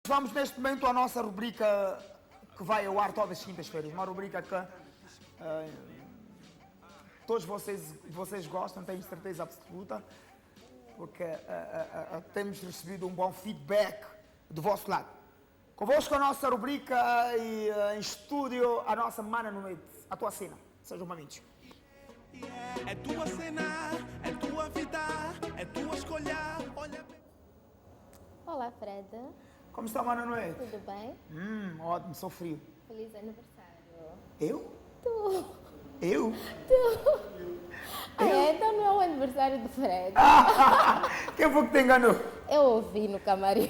Vamos neste momento à nossa rubrica que vai ao ar todas as quintas-feiras. Uma rubrica que todos vocês gostam, tenho certeza absoluta, porque temos recebido um bom feedback do vosso lado. Convosco a nossa rubrica e em estúdio a nossa Mana Noite, a tua cena. Sejam bem-vindos. É tua cena, é tua vida, é tua escolha. Olha... Olá, Fred. Como está, Mana Noite? Tudo bem? Ótimo, sou frio. Feliz aniversário. Eu? Tu. Eu? Então não é o aniversário do Fred. Quem foi que te enganou? Eu ouvi no camarim.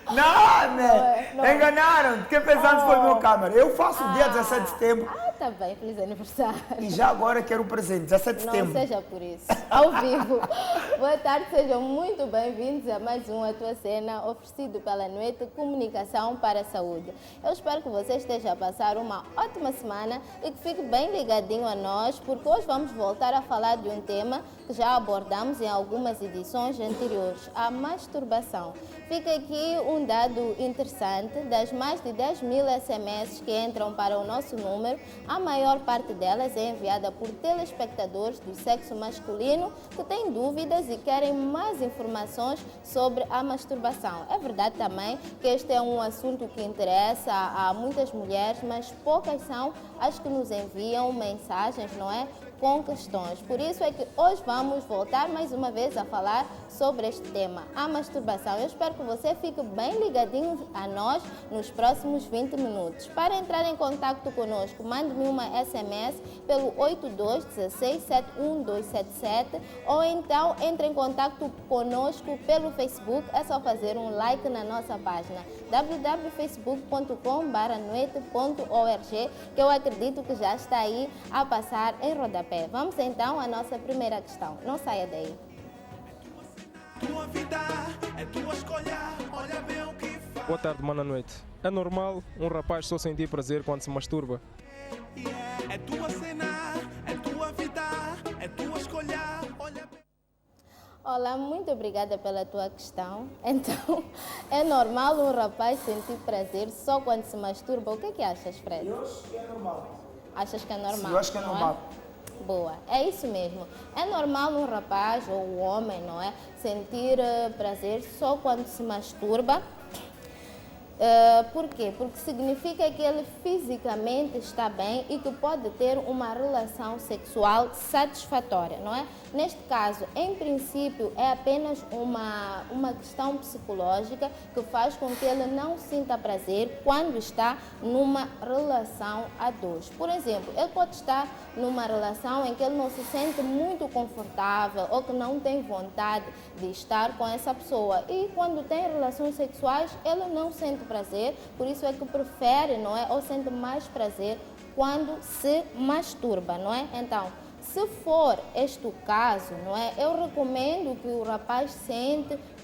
Não, né? Não é. Enganaram. Quem pensando foi o meu câmera. Eu faço o dia 17 de setembro. Tá bem, feliz aniversário. E já agora quero o presente, 17 de Não setembro. seja por isso. Ao vivo. Boa tarde, sejam muito bem-vindos a mais um A Tua Cena, oferecido pela Noite Comunicação para a Saúde. Eu espero que você esteja a passar uma ótima semana e que fique bem ligadinho a nós, porque hoje vamos voltar a falar de um tema que já abordamos em algumas edições anteriores, a masturbação. Fica aqui um dado interessante: das mais de 10 mil SMS que entram para o nosso número, a maior parte delas é enviada por telespectadores do sexo masculino que têm dúvidas e querem mais informações sobre a masturbação. É verdade também que este é um assunto que interessa a muitas mulheres, mas poucas são as que nos enviam mensagens, não é? Com questões. Por isso é que hoje vamos voltar mais uma vez a falar sobre este tema, a masturbação. Eu espero que você fique bem ligadinho a nós nos próximos 20 minutos. Para entrar em contato conosco, mande-me uma SMS pelo 8216711277 ou então entre em contato conosco pelo Facebook. É só fazer um like na nossa página www.facebook.com/noite.org, que eu acredito que já está aí a passar em rodapé. Vamos então à nossa primeira questão. Não saia daí. Tua vida, é tua escolha. Olha bem o que faz. Boa tarde, Mana Noite. É normal um rapaz só sentir prazer quando se masturba? É tua cena, é tua vida, é tua escolha. Olha bem. Olá, muito obrigada pela tua questão. Então, é normal um rapaz sentir prazer só quando se masturba? O que é que achas, Fred? Eu acho que é normal. Achas que é normal? Sim, eu acho que é não normal. Boa, é isso mesmo. É normal um rapaz ou um homem, não é, sentir prazer só quando se masturba. Por quê? Porque significa que ele fisicamente está bem e que pode ter uma relação sexual satisfatória, não é? Neste caso, em princípio, é apenas uma questão psicológica que faz com que ele não sinta prazer quando está numa relação a dois. Por exemplo, ele pode estar numa relação em que ele não se sente muito confortável ou que não tem vontade de estar com essa pessoa. E quando tem relações sexuais, ele não sente prazer, por isso é que prefere, não é? Ou sente mais prazer quando se masturba, não é? Então, se for este o caso, não é? Eu recomendo que o rapaz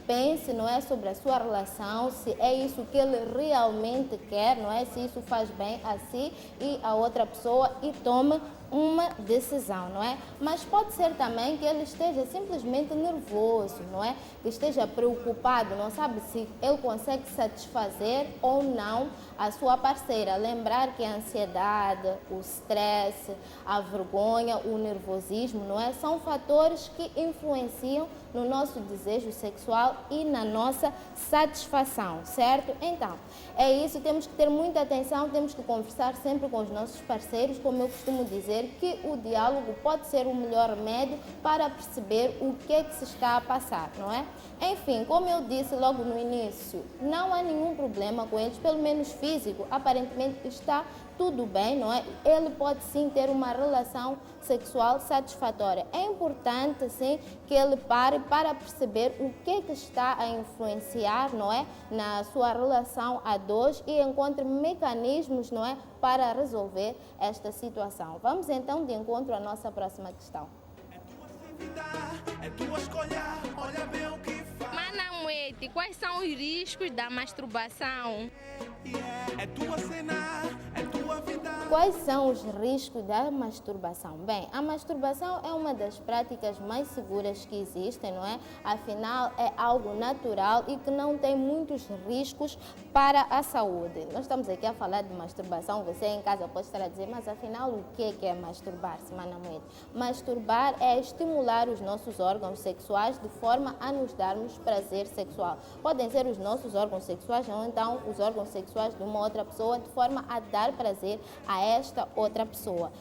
pense, não é, sobre a sua relação, se é isso que ele realmente quer, não é? Se isso faz bem a si e a outra pessoa e tome uma decisão, não é? Mas pode ser também que ele esteja simplesmente nervoso, não é? Que esteja preocupado, não sabe se ele consegue satisfazer ou não a sua parceira. Lembrar que a ansiedade, o stress, a vergonha, o nervosismo, não é? São fatores que influenciam no nosso desejo sexual e na nossa satisfação, certo? Então, é isso, temos que ter muita atenção, temos que conversar sempre com os nossos parceiros, como eu costumo dizer, que o diálogo pode ser o melhor remédio para perceber o que é que se está a passar, não é? Enfim, como eu disse logo no início, não há nenhum problema com eles, pelo menos físico, aparentemente está tudo bem, não é? Ele pode sim ter uma relação sexual satisfatória. É importante sim que ele pare para perceber o que é que está a influenciar, não é, na sua relação a dois e encontre mecanismos, não é, para resolver esta situação. Vamos então de encontro à nossa próxima questão. É tua vida, é tua escolha. Olha bem o que faz. Mana Noite, quais são os riscos da masturbação? É tua cena, é tua vida, Quais são os riscos da masturbação? Bem, a masturbação é uma das práticas mais seguras que existem, não é? Afinal, é algo natural e que não tem muitos riscos para a saúde. Nós estamos aqui a falar de masturbação, você em casa pode estar a dizer, mas afinal o que é masturbar, Semana Moeda? Masturbar é estimular os nossos órgãos sexuais de forma a nos darmos prazer sexual. Podem ser os nossos órgãos sexuais ou então os órgãos sexuais de uma outra pessoa, de forma a dar prazer a esta outra pessoa.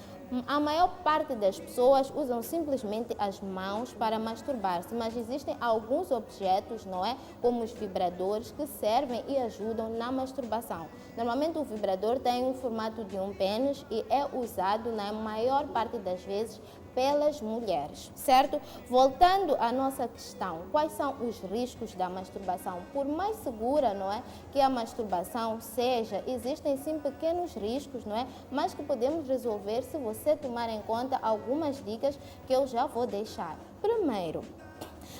A maior parte das pessoas usam simplesmente as mãos para masturbar-se, mas existem alguns objetos, não é? Como os vibradores, que servem e ajudam na masturbação. Normalmente o vibrador tem o formato de um pênis e é usado na maior parte das vezes pelas mulheres, certo? Voltando à nossa questão, quais são os riscos da masturbação? Por mais segura, não é, que a masturbação seja, existem sim pequenos riscos, não é, mas que podemos resolver se você tomar em conta algumas dicas que eu já vou deixar. Primeiro,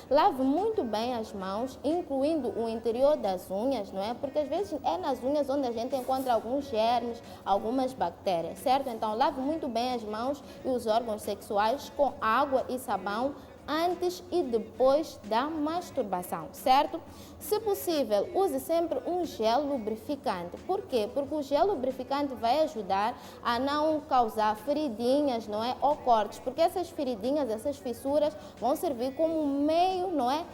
lave muito bem as mãos, incluindo o interior das unhas, não é? Porque às vezes é nas unhas onde a gente encontra alguns germes, algumas bactérias, certo? Então, lave muito bem as mãos e os órgãos sexuais com água e sabão antes e depois da masturbação, certo? Se possível, use sempre um gel lubrificante. Por quê? Porque o gel lubrificante vai ajudar a não causar feridinhas, não é? Ou cortes, porque essas feridinhas, essas fissuras vão servir como meio, não é?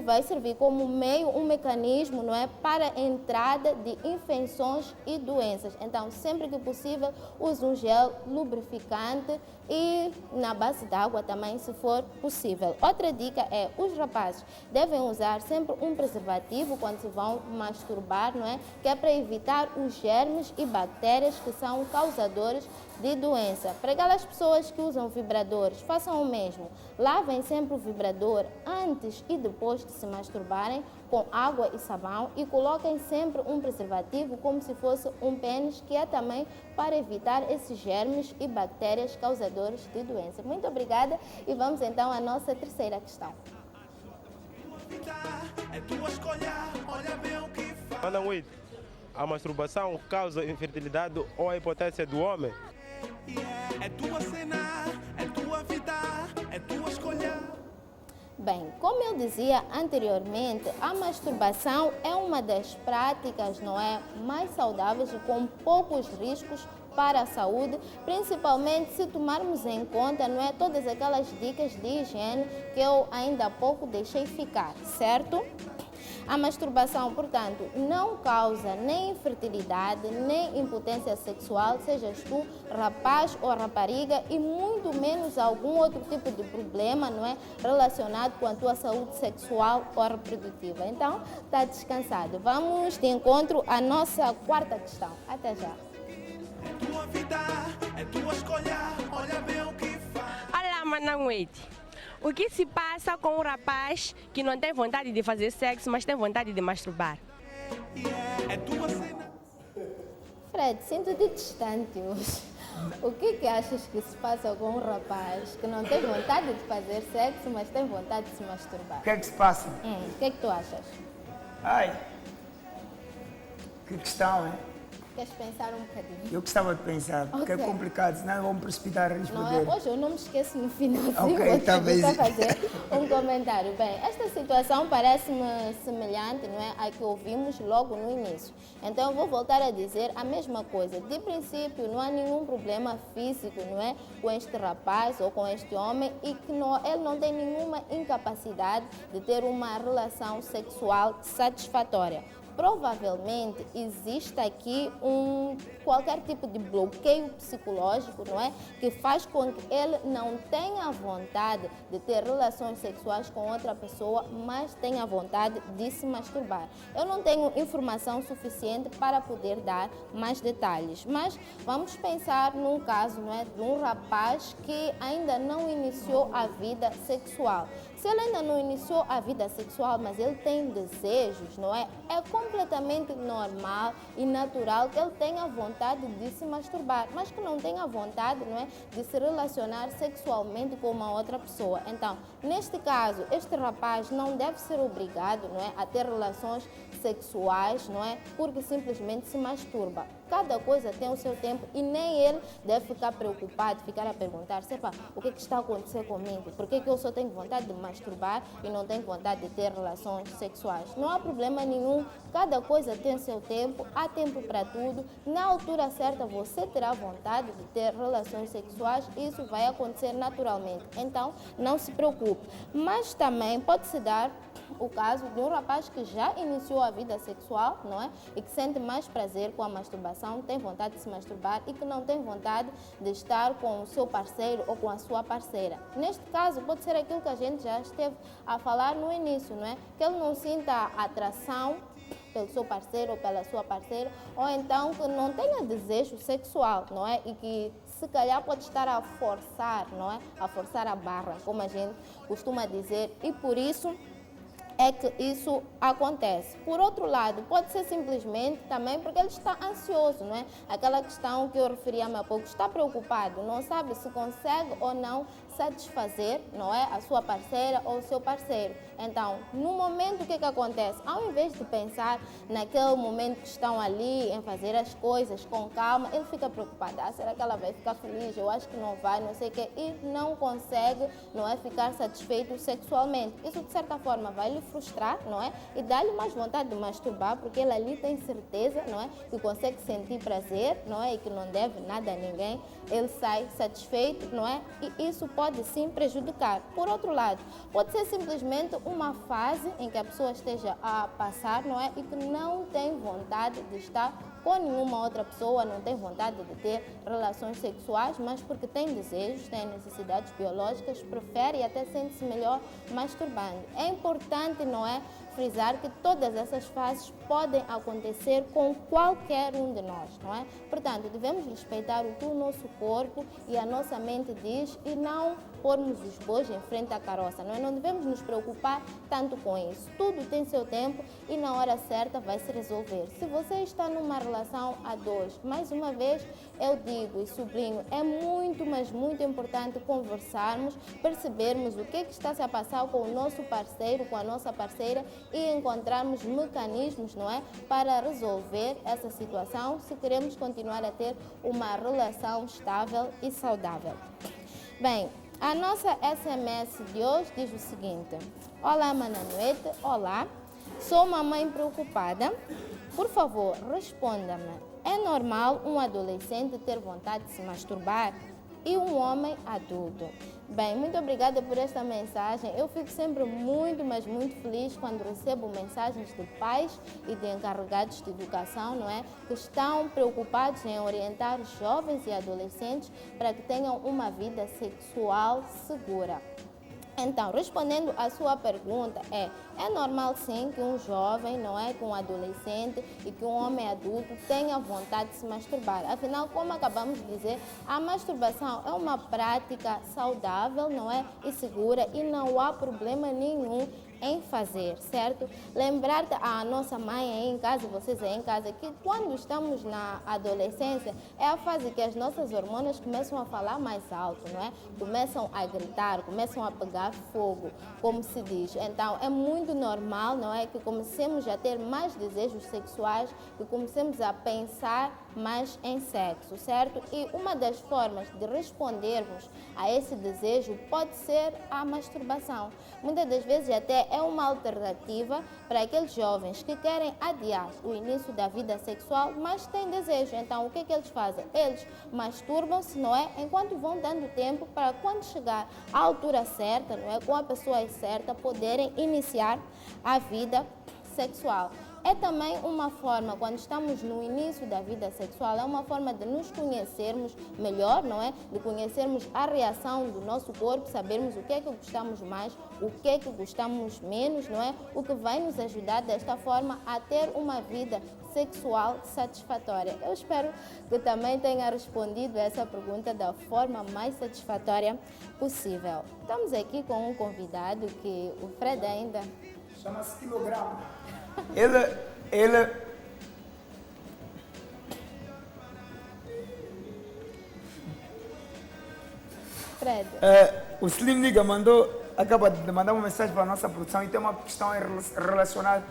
Vai servir como meio, um mecanismo, não é? Para a entrada de infecções e doenças. Então, sempre que possível, use um gel lubrificante e na base d'água também, se for possível. Outra dica é, os rapazes devem usar sempre um preservativo quando se vão masturbar, não é? Que é para evitar os germes e bactérias que são causadores de doença. Para aquelas pessoas que usam vibradores, façam o mesmo. Lavem sempre o vibrador antes e depois de se masturbarem com água e sabão e coloquem sempre um preservativo como se fosse um pênis, que é também para evitar esses germes e bactérias causadores de doença. Muito obrigada e vamos então à nossa terceira questão. É tua escolha, olha bem o que faz. Ana Wade, a masturbação causa infertilidade ou a impotência do homem? É tua cena, é tua vida, é tua escolha. Bem, como eu dizia anteriormente, a masturbação é uma das práticas, não é, mais saudáveis e com poucos riscos para a saúde, principalmente se tomarmos em conta, não é, todas aquelas dicas de higiene que eu ainda há pouco deixei ficar, certo? A masturbação, portanto, não causa nem infertilidade, nem impotência sexual, sejas tu rapaz ou rapariga, e muito menos algum outro tipo de problema, não é, relacionado com a tua saúde sexual ou reprodutiva. Então, está descansado. Vamos de encontro à nossa quarta questão. Até já. É tua vida, é tua escolha, olha bem o que faz. Olá, Mananguete. O que se passa com um rapaz que não tem vontade de fazer sexo, mas tem vontade de masturbar? É tua cena. Fred, sinto-te distante hoje. O que achas que se passa com um rapaz que não tem vontade de fazer sexo, mas tem vontade de se masturbar? O que é que se passa? O que tu achas? Ai, que questão, é? Queres pensar um bocadinho? Eu gostava de pensar, porque Ok. é complicado, senão vamos precipitar a Não é? responder. Hoje eu não me esqueço no final, Ok, vou talvez. só fazer um comentário. Bem, esta situação parece-me semelhante, não é, à que ouvimos logo no início. Então eu vou voltar a dizer a mesma coisa. De princípio, não há nenhum problema físico, não é, com este rapaz ou com este homem, e que ele não tem nenhuma incapacidade de ter uma relação sexual satisfatória. Provavelmente existe aqui qualquer tipo de bloqueio psicológico, não é? Que faz com que ele não tenha vontade de ter relações sexuais com outra pessoa, mas tenha vontade de se masturbar. Eu não tenho informação suficiente para poder dar mais detalhes, mas vamos pensar num caso, não é, de um rapaz que ainda não iniciou a vida sexual. Se ele ainda não iniciou a vida sexual, mas ele tem desejos, não é? É completamente normal e natural que ele tenha vontade de se masturbar, mas que não tenha vontade, não é, de se relacionar sexualmente com uma outra pessoa. Então, neste caso, este rapaz não deve ser obrigado, não é, a ter relações sexuais, não é, porque simplesmente se masturba. Cada coisa tem o seu tempo e nem ele deve ficar preocupado, ficar a perguntar, o que está a acontecer comigo? Por que eu só tenho vontade de masturbar e não tenho vontade de ter relações sexuais? Não há problema nenhum, cada coisa tem o seu tempo, há tempo para tudo. Na altura certa você terá vontade de ter relações sexuais e isso vai acontecer naturalmente. Então, não se preocupe. Mas também pode-se dar o caso de um rapaz que já iniciou a vida sexual, não é? E que sente mais prazer com a masturbação, tem vontade de se masturbar e que não tem vontade de estar com o seu parceiro ou com a sua parceira. Neste caso, pode ser aquilo que a gente já esteve a falar no início, não é? Que ele não sinta atração pelo seu parceiro ou pela sua parceira, ou então que não tenha desejo sexual, não é? E que se calhar pode estar a forçar, não é? A forçar a barra, como a gente costuma dizer, e por isso é que isso acontece. Por outro lado, pode ser simplesmente também porque ele está ansioso, não é? Aquela questão que eu referi há pouco, está preocupado, não sabe se consegue ou não satisfazer, não é, a sua parceira ou o seu parceiro. Então, no momento, o que acontece? Ao invés de pensar naquele momento que estão ali, em fazer as coisas com calma, ele fica preocupado. Será que ela vai ficar feliz? Eu acho que não vai, não sei o quê. E não consegue, não é, ficar satisfeito sexualmente. Isso, de certa forma, vai lhe frustrar, não é? E dá-lhe mais vontade de masturbar, porque ele ali tem certeza, não é? Que consegue sentir prazer, não é? E que não deve nada a ninguém. Ele sai satisfeito, não é? E isso pode sim prejudicar. Por outro lado, pode ser simplesmente uma fase em que a pessoa esteja a passar, não é? E que não tem vontade de estar com nenhuma outra pessoa, não tem vontade de ter relações sexuais, mas porque tem desejos, tem necessidades biológicas, prefere e até sente-se melhor masturbando. É importante, não é, frisar que todas essas fases podem acontecer com qualquer um de nós, não é? Portanto, devemos respeitar o que o nosso corpo e a nossa mente diz e não pormos os bois em frente à carroça, não é? Não devemos nos preocupar tanto com isso. Tudo tem seu tempo e na hora certa vai se resolver. Se você está numa relação a dois, mais uma vez eu digo e sublinho, é muito, mas muito importante conversarmos, percebermos o que está se a passar com o nosso parceiro, com a nossa parceira e encontrarmos mecanismos, não é, para resolver essa situação se queremos continuar a ter uma relação estável e saudável. Bem, a nossa SMS de hoje diz o seguinte: olá, Mananuete, olá, sou uma mãe preocupada, por favor, responda-me, é normal um adolescente ter vontade de se masturbar e um homem adulto? Bem, muito obrigada por esta mensagem. Eu fico sempre muito, mas muito feliz quando recebo mensagens de pais e de encarregados de educação, não é? Que estão preocupados em orientar jovens e adolescentes para que tenham uma vida sexual segura. Então, respondendo à sua pergunta, é normal sim que um jovem, não é, que um adolescente e que um homem adulto tenha vontade de se masturbar. Afinal, como acabamos de dizer, a masturbação é uma prática saudável, não é, e segura e não há problema nenhum em fazer, certo? Lembrar que a nossa mãe aí em casa, vocês aí em casa, que quando estamos na adolescência é a fase que as nossas hormonas começam a falar mais alto, não é? Começam a gritar, começam a pegar fogo, como se diz. Então é muito normal, não é, que comecemos a ter mais desejos sexuais, que comecemos a pensar mais em sexo, certo? E uma das formas de respondermos a esse desejo pode ser a masturbação. Muitas das vezes até é uma alternativa para aqueles jovens que querem adiar o início da vida sexual, mas têm desejo. Então, o que eles fazem? Eles masturbam-se, não é? Enquanto vão dando tempo para quando chegar à altura certa, não é? Com a pessoa certa, poderem iniciar a vida sexual. é também uma forma, quando estamos no início da vida sexual, é uma forma de nos conhecermos melhor, não é? De conhecermos a reação do nosso corpo, sabermos o que é que gostamos mais, o que é que gostamos menos, não é? O que vai nos ajudar desta forma a ter uma vida sexual satisfatória. Eu espero que também tenha respondido essa pergunta da forma mais satisfatória possível. Estamos aqui com um convidado que o Fred ainda... Chama-se quilograma. Ele... Fred, O Slim Nigga acaba de mandar uma mensagem para a nossa produção e tem uma questão relacionada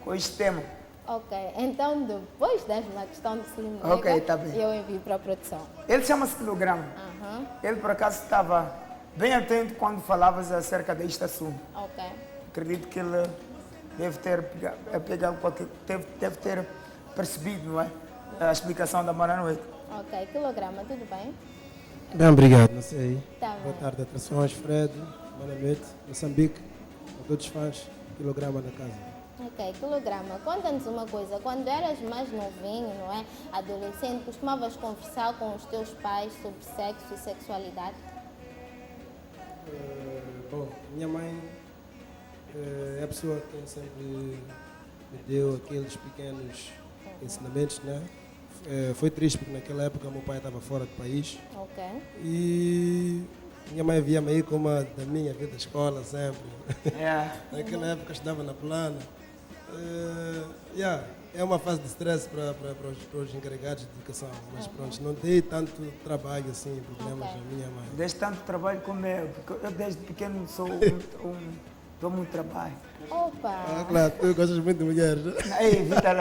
com este tema. ok. Então, depois desta questão do Slim Nigga, Ok, tá bem. eu envio para a produção. Ele chama-se quilograma. Aham, Ele, por acaso, estava bem atento quando falavas acerca deste assunto. ok. Acredito que ele deve ter percebido, não é? A explicação da Mara Noite. Ok, quilograma, tudo bem? Bem, obrigado, não sei. Tá Boa bem. tarde, Atrações, Fred, boa noite, Moçambique, a todos os fãs, quilograma na casa. Ok, quilograma, conta-nos uma coisa. Quando eras mais novinho, não é? Adolescente, costumavas conversar com os teus pais sobre sexo e sexualidade? Bom, minha mãe é a pessoa que sempre me deu aqueles pequenos ensinamentos, né? Foi triste porque naquela época meu pai estava fora do país Ok. e minha mãe via-me aí como a da minha vida escola sempre. Naquela época estudava na Plana. É uma fase de stress para os encarregados de educação, mas pronto, não dei tanto trabalho assim, problemas Ok. à minha mãe. Desde tanto trabalho como porque eu desde pequeno dou muito trabalho. Opa! Claro, tu gostas muito de mulheres, né? Ei, Vitor,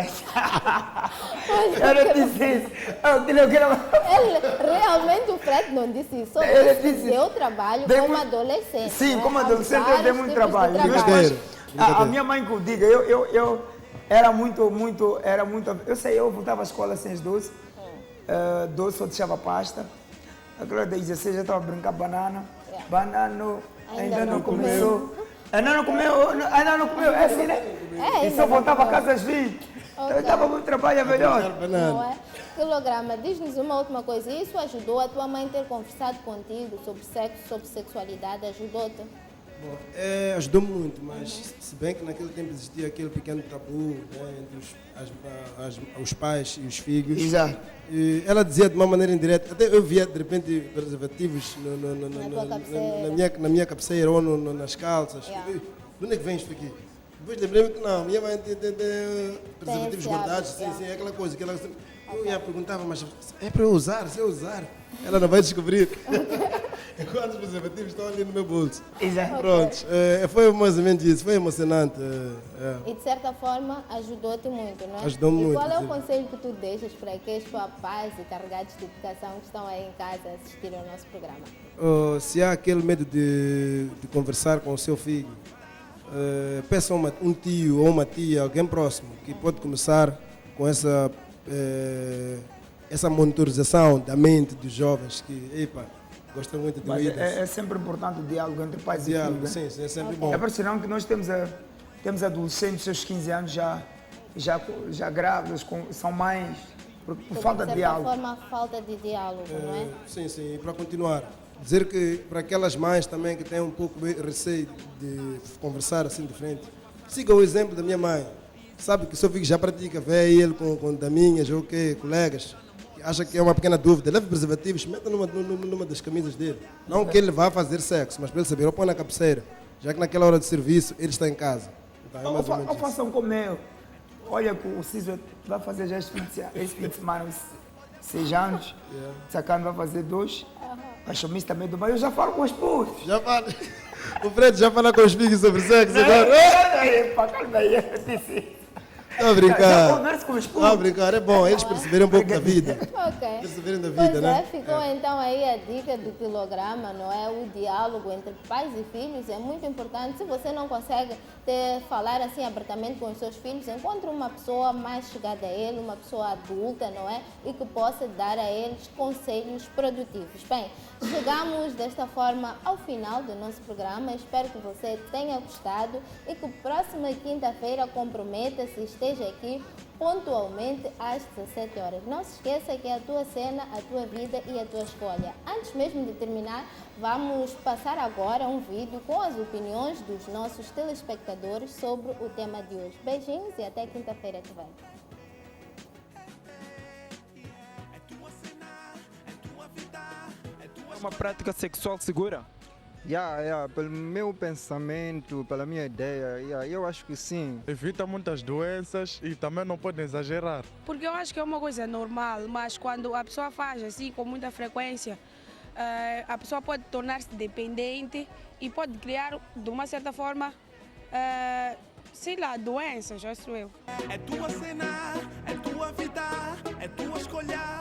eu não disse isso. Eu quero... Ele, realmente o Fred não disse isso, só Ele disse disse- que deu trabalho Dei como muito- adolescente. Sim, não é? como Há adolescente eu vários dei muito tipos de trabalho. Brincadeira. A minha mãe que eu diga, eu era muito, eu voltava à escola sem as 12, 12 só deixava pasta, agora das 16 eu estava a brincar banana, banana ainda não começou, ainda não comeu, é assim, né? E ainda só não voltava a comeu. casa às 20, Ok. eu dava muito trabalho, é melhor. Não é? Quilograma, diz-nos uma última coisa. Isso ajudou a tua mãe ter conversado contigo sobre sexo, sobre sexualidade? Ajudou-te? Bom, ajudou muito, mas se bem que naquele tempo existia aquele pequeno tabu, né, entre os pais e os filhos. Exato. E ela dizia de uma maneira indireta, até eu via de repente preservativos tua cabeceira. na minha cabeceira ou nas calças. Yeah. De onde é que vem isto aqui? Depois lembrei-me que não, minha mãe tem preservativos esse guardados, hábito, sim, é aquela coisa que ela sempre... Eu ia perguntava, mas é para eu usar, se eu usar, ela não vai descobrir. Enquanto os preservativos estão ali no meu bolso. Exato. Pronto, foi mais ou menos isso, foi emocionante. E de certa forma ajudou-te muito, não é? Ajudou-me E muito, qual é o sim. conselho que tu deixas para aqueles papais e carregados de educação que estão aí em casa a assistir ao nosso programa? Se há aquele medo de conversar com o seu filho, peça um tio ou uma tia, alguém próximo, que pode começar com essa monitorização da mente dos jovens que, gostam muito de Mas oídas. é sempre importante o diálogo entre pais e Diálogo, filhos. né? sim, é sempre bom. É por sinal que nós temos adolescentes dos seus 15 anos já grávidos, são mães, por falta de certa diálogo. forma, falta de diálogo, não é? Sim, sim. E para continuar, dizer que para aquelas mães também que têm um pouco de receio de conversar assim de frente, siga o exemplo da minha mãe. Sabe que o seu filho já pratica, vê ele com daminhas ou colegas, que acha que é uma pequena dúvida, leve preservativos, meta numa das camisas dele. Não que ele vá fazer sexo, mas para ele saber, ou põe na cabeceira, já que naquela hora de serviço ele está em casa. Então, é mais ou menos Ou isso. façam como eu. Olha que o Ciso vai fazer já esse fim de semana, os 6 anos. Sacano vai fazer 2. A Chomis também do Bahia. Eu já falo com os putos. Já fala. O Fred já fala com os filhos sobre sexo agora. Calma aí, eu disse. Estou a Já brincar. converso com os Estou a putos. brincar, é bom, eles perceberem um pouco da vida. Ok. Perceberem da Pois vida, é, né? ficou então aí a dica do quilograma, não é? O diálogo entre pais e filhos é muito importante. Se você não consegue falar assim abertamente com os seus filhos, encontre uma pessoa mais chegada a ele, uma pessoa adulta, não é? E que possa dar a eles conselhos produtivos. Bem, chegamos desta forma ao final do nosso programa. Espero que você tenha gostado e que próxima quinta-feira comprometa-se e esteja esteja aqui pontualmente às 17 horas. Não se esqueça que é a tua cena, a tua vida e a tua escolha. Antes mesmo de terminar, vamos passar agora um vídeo com as opiniões dos nossos telespectadores sobre o tema de hoje. Beijinhos e até quinta-feira que vem. É uma prática sexual segura? Pelo meu pensamento, pela minha ideia, eu acho que sim. Evita muitas doenças e também não pode exagerar. Porque eu acho que é uma coisa normal, mas quando a pessoa faz assim com muita frequência, a pessoa pode tornar-se dependente e pode criar, de uma certa forma, sei lá, doenças, acho eu. É tua cena, é tua vida, é tua escolha.